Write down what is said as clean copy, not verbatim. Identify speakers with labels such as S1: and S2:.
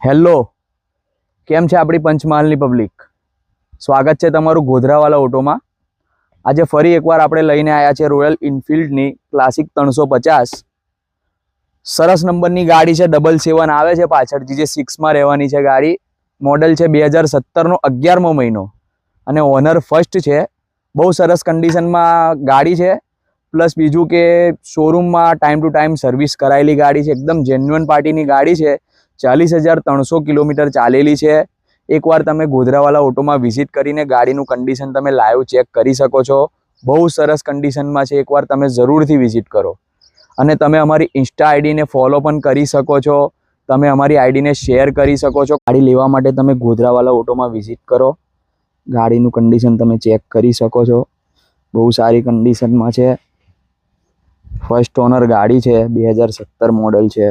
S1: Hello, કેમ છે આપણી પંચમહાલની પબ્લિક? સ્વાગત છે તમારું ગોધરાવાલા ઓટોમાં. આજે ફરી એકવાર આપણે લઈને આવ્યા છે રોયલ એનફિલ્ડની ક્લાસિક 350. સરસ નંબરની ગાડી છે, 777 આવે છે પાછળ, જે 6માં રહેવાની છે ગાડી. મોડલ છે 2017નો 11મો મહિનો અને ઓનર ફર્સ્ટ છે. બહુ સરસ કન્ડિશનમાં ગાડી છે. પ્લસ બીજું કે શોરૂમમાં ટાઈમ ટુ ટાઈમ સર્વિસ કરાયેલી ગાડી છે. એકદમ જેન્યુઅન પાર્ટીની ગાડી છે. 40,300 કિલોમીટર ચાલેલી છે. એકવાર તમે ગોધરાવાલા ઓટોમાં વિઝિટ કરીને ગાડીનું કન્ડિશન તમે લાઈવ ચેક કરી શકો છો. બહુ સરસ કન્ડિશનમાં છે. એકવાર તમે જરૂરથી વિઝિટ કરો અને તમે અમારી ઇન્સ્ટા આઈડીને ફોલો પણ કરી શકો છો. તમે અમારી આઈડીને શેર કરી શકો છો. ગાડી લેવા માટે તમે ગોધરાવાલા ઓટોમાં વિઝિટ કરો. ગાડીનું કન્ડિશન તમે ચેક કરી શકો છો. બહુ સારી કન્ડિશનમાં છે. ફર્સ્ટ ઓનર ગાડી છે, 2017 મોડલ છે.